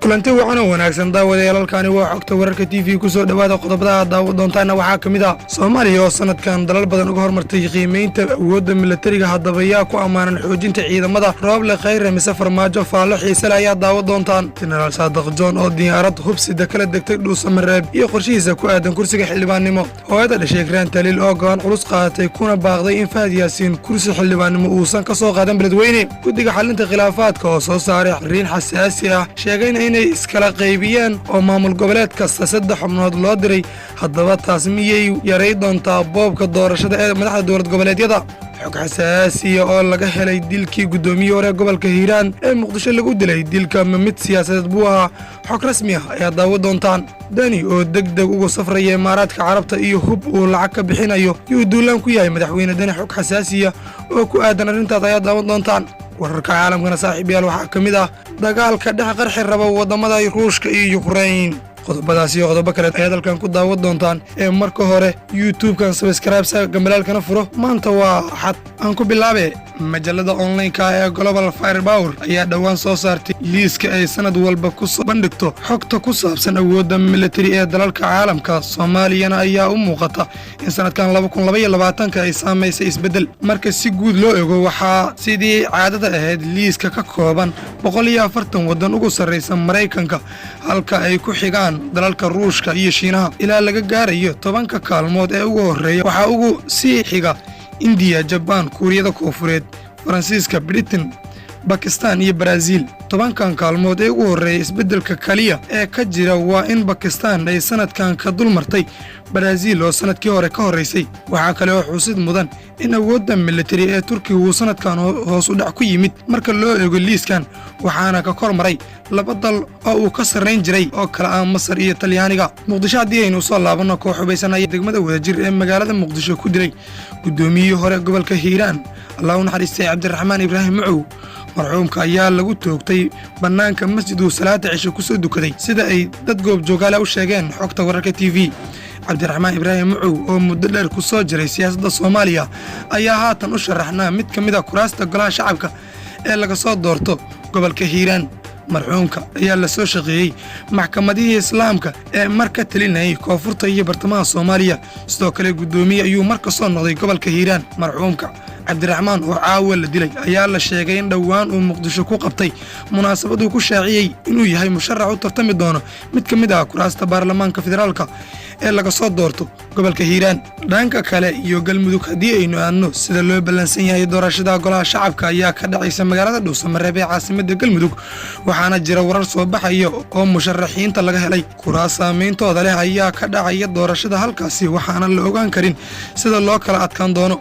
kulanti wacan oo wanaagsan daawadayaalkani waa xogta wararka TV ku soo dhawaada qodobada daawad doontaana waxaa kamid ah Soomaaliya oo sanadkan dalal badan uga hormartay qiimeynta awoodda militariga hadaba yaa ku amaanan xoojinta ciidamada Rooble Khayre mise Farmaajo faalo xiiso leh ayaa daawad doontaan General Saadiq John oo diyaarad hubsida kala degtay Dhuusamareeb iyo qorshihiisa ku aadan kursiga xildhibaannimo hooyada dhashay Graan Taliil oo go'aan culus qaadatay kuna baaqday in Fahad Yaasiin kursi xildhibaannimo uusan ka soo qaadan beledweyne guddiga xalinta khilaafaadka oo soo saaray xiriin xasaasi ah sheegayna inay iskala qaybiyeen oo maamul goboleed kasta 3 xubnood loo diray haddaba taas miyay yaray doontaa boobka doorashada ee madaxda dowlad goboleedyada xog xasaasi ah oo laga helay dilkii gudoomiye hore gobolka Hiiraan ee Muqdisho lagu dilay dilka mid siyaasadeed buu ahaa xog rasmi ah ayaa daawad doontaan dani oo degdeg ugu safraya Imaaraadka Carabta iyo hub uu lacag ka bixinayo iyo duulaan ku yahay madaxweyne dani xog xasaasi ah oo ku aadan arrintaas ayaa daawad doontaan wararka caalamkana saaxiibayaal waxaa kamid ah dagaalka dhex qarxi raba wadamada Ruushka iyo Ukraine qodobadaas iyo qodobo kale ayaa dalkan ku daawad doontaan ee marka hore YouTube-kan subscribe gambalaalkana furo maanta waa xad aan ku bilaabay majalada online-ka ee Global Firepower ayaa dhawaan soo saartay liiska ay sanad walba ku soo bandhigto xogta ku saabsan awoodda military ee dalalka caalamka Soomaaliyana ayaa u muuqata in sanadkan 2022 ay saameysay isbedel marka si guud loo eego waxaa sidii caadada ahayd liiska ka kooban 140 wadan ugu sareysan Mareykanka halka ay ku xigaan dalalka Ruushka iyo Shiinaha ilaa laga gaarayo 10 kaalmood ee ugu horeeya waxa ugu sii xiga India, Japan, Kuuriyada Koonfureed, Faransiiska, Britain, Pakistan iyo Brazil 10 kaalmood ee ugu horeeyay isbedelka kaliya ee ka jira waa in Pakistan ay sanadkan ka dulmartay Brazil oo sanadkii hore ka horeysay waxa kale oo xusid mudan in awoodda military ee Turkiga uu sanadkan hoos u dhac ku yimid marka loo eego liiskan waxaana ka kormaray laba dal oo uu ka sareyn jiray oo kala ah Masar iyo Talyaaniga Muqdisho hadii aynu soo laabano koox hubeysanaya degmada wadajir ee magaalada Muqdisho ku dilay gudoomiye hore gobolka Hiiraan Allah u naxariistay Cabdiraxmaan Ibraahim Macow marxuumka ayaa lagu toogtay banaanka masjidka salaada cisho ku soo dukaday sida ay dad goob joogaale u sheegeen xogta wararka TV Cabdiraxmaan Ibraahim Macow oo muddo dheer ku soo jiray siyaasadda Soomaaliya ayaa haatan u sharaxnaa mid kamid ah kuraasta golaha shacabka ee laga soo doorto gobolka Hiiraan marxuumka ayaa la soo shaqeeyay maxkamadihii islaamka ee marka talinayay koonfurta iyo bartamaha Soomaaliya sidoo kale gudoomiye ayuu marka soo noqday gobolka Hiiraan marxuumka Cabdiraxmaan oo caawa la dilay ayaa la sheegay in dhawaan uu Muqdisho ku qabtay munaasabad uu ku shaaciyay inuu yahay musharax u tartami doono mid kamid ah kuraasta baarlamaanka federaalka ee laga soo doorto gobolka Hiiraan dhanka kale iyo Galmudug hadii aynu aadno sida loo balansan yahay doorashada golaha shacabka ayaa ka dhacaysa magaalada Dhuusamareeb ee caasimadda Galmudug waxaana jira warar soo baxaya oo musharaxiinta laga helay kuraas saameyntooda leh ayaa ka dhacaya doorashada halkaasi waxaana la ogaan karin sida loo kala adkaan doono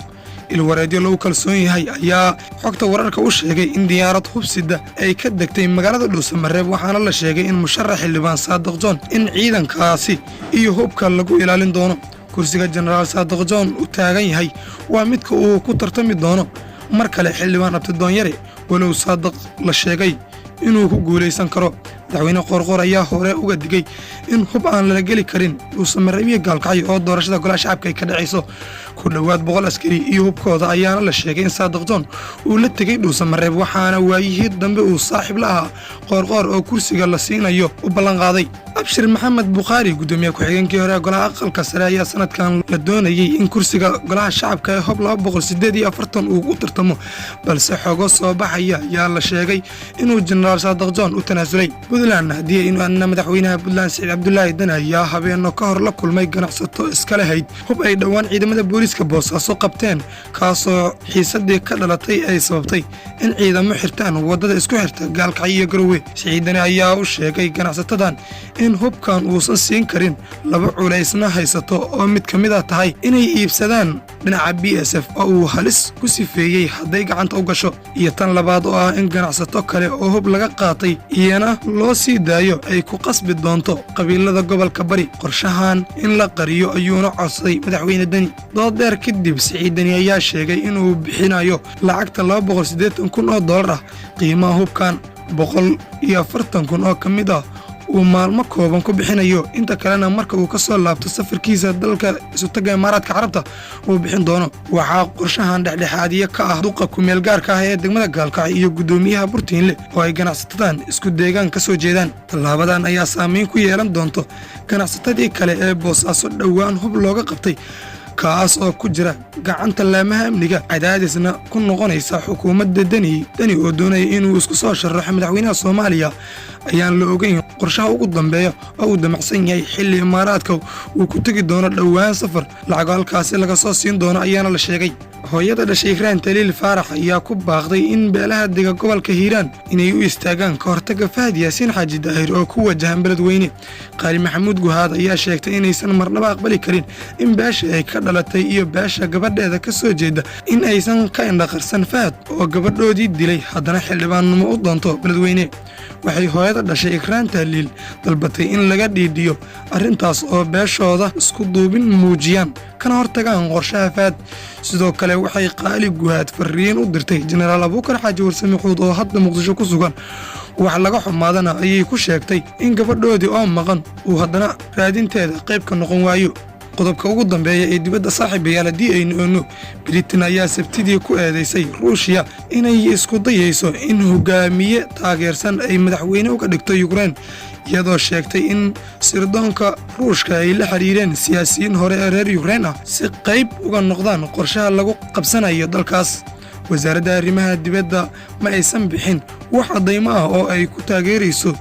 ilwareedyo lagu kalsoon yahay ayaa xogta wararka u sheegay in diyaarad hubsida ay ka degtay magaalada Dhuusamareeb waxaana la sheegay in musharax xildhibaan Saadiq John in ciidankaasi iyo hubka lagu ilaalin doono kursiga General Saadiq John u taagan yahay waa midka uu ku tartami doono mar kale xildhibaan Abdidoon Yare walow Saadiq la sheegay inuu ku guuleysan karo madaxweyne Qorqor ayaa hore uga digay in hub aan la geli karin Dhuusamareeb iyo Gaalkacyo oo doorashada golaha shacabka ay ka dhacayso ku dhawaad 100 askari iyo hubkooda ayaana la sheegay in Saadiq John uu la tagay Dhuusamareeb waxaana waayihii dambe uu saaxiib la ahaa Qorqor oo kursiga la siinayo u ballan qaaday Abshir Maxamed Bukhari gudoomiye ku-xigeenkii hore golaha aqalka sare ayaa sanadkan la doonayay in kursiga golaha shacabka ee hub 248 uu u tartamo balse xogo soo baxaya ayaa la sheegay inuu General Saadiq John u tanaasulay Puntland hadii aynu anna madaxweynaha Puntland Saciid Cabdullaahi Dani ayaa habeeno ka hor la kulmay ganacsato iska lahayd hub ay dhawaan ciidamada booliska Boosaaso qabteen kaasoo xiisadii ka dhalatay ay sababtay in ciidamo xirtaan wadada isku xirta Gaalkacyo iyo Garowe Saciid Dani ayaa u sheegay ganacsatadan in hubkan uusan siin karin laba culeysna haysato oo mid kamid ah tahay inay iibsadaan dhinaca BSF oo uu halis ku sifeeyay haday gacanta u gasho iyo tan labaad oo ah in ganacsato kale oo hub laga qaatay iyana loo sii daayo ay ku qasbi doonto qabiilada gobolka Bari qorshahan in la qariyo ayuuna codsaday madaxweyne Dani dood dheer kadib Saciid Dani ayaa sheegay inuu bixinayo lacagta $280,000 qiimaha hubkan 140,000 oo kamid ah uu maalmo kooban ku bixinayo inta kalena marka uu ka soo laabto safarkiisa dalka isutaga Imaaraadka Carabta uu bixin doono. waxaa qorshahan dhexdhexaadiye ka ah duqa ku-meel gaarka ah ee degmada Gaalkacyo iyo gudoomiyaha Burtiinle oo ay ganacsatada isku deegaan ka soo jeedaan. tallaabadan ayaa saameyn ku yeelan doonto ganacsatadii kale ee Boosaaso dhowaan hub looga qabtay kaas oo ku jira gacanta laamaha amniga. cadaadisna ku noqonaysa xukuumadda Dani oo doonaya inuu isku soo sharaxo madaxweynaha Soomaaliya ayaan la ogeyn qorshaha ugu dambeeya oo uu damacsan yahay xilli Imaaraadka uu ku tagi doono dhowaan safar lacag halkaasi laga soo siin doono ayaana la sheegay. hooyada dhashay Ikraan Taliil Faarax ayaa ku baaqday in beelaha dega gobolka Hiiraan inay u istaagaan ka hortagga Fahad Yaasiin Xaaji Daahir oo ku wajahan beledweyne. Qaali Maxamuud Guhaad ayaa sheegtay inaysan marnaba aqbali karin in beesha ay ka dhalatay iyo beesha gabadheeda ka soo jeeda in aysan ka indhaqarsan Fahad oo gabadhoodii dilay haddana xildhibaannimo u doonto beledweyne. waxay hooyada dhashay Ikraan Taliil dalbatay in laga dhiidhiyo arrintaas oo beeshooda isku duubin muujiyaan kana hortagaan qorshaha Fahad. sidoo kale waxay Qaali Guhaad fariin u dirtay Jenaraal Abuukar Xaaji Warsame Xuud oo hadda Muqdisho ku sugan. wax laga xumaadana ayay ku sheegtay in gabadhoodii oo maqan uu haddana raadinteeda qayb ka noqon waayo. qodobka ugu dambeeya ee dibadda saaxiibayaal haddii aynu ogaano, Britain ayaa Sabtidii ku eedeysay Ruushya inay isku dayayso in hogaamiye taageersan ay madaxweyne uga dhigto Ukraine, iyadoo sheegtay in sirdoonka Ruushka ay la xiriireen siyaasiyiin hore ee reer Ukraine ah si qayb uga noqdaan qorshaha lagu qabsanayo dalkaas. wasaaradda arrimaha dibadda ma aysan bixin wax cadaymo ah oo ay ku taageerayso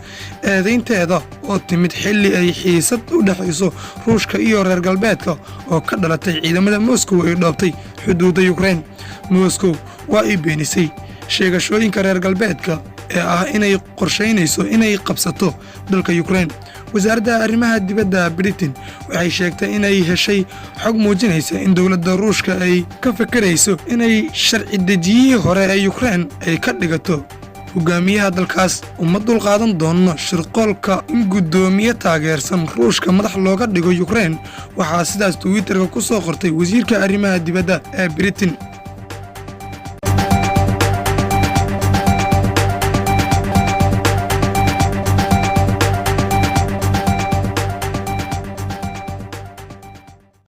eedaynteeda oo timid xilli ay xiisad u dhaxayso Ruushka iyo reer galbeedka oo ka dhalatay ciidamada Moscow ay dhoobtay xuduudda Ukraine. Moscow waa ay beenisay sheegashooyinka reer galbeedka ee ah inay qorsheynayso inay qabsato dalka Ukraine. wasaaradda arrimaha dibadda Britain waxay sheegtay inay heshay xog muujinaysa in dowladda Ruushka ay ka fikirayso inay sharci dejiyihii hore ee Ukraine ay ka dhigato hogaamiyaha dalkaas. uma dulqaadan doono shirqoolka in gudoomiye taageersan Ruushka madax looga dhigo Ukraine. waxaa sidaas Twitterka ku soo qortay wasiirka arrimaha dibadda ee Britain.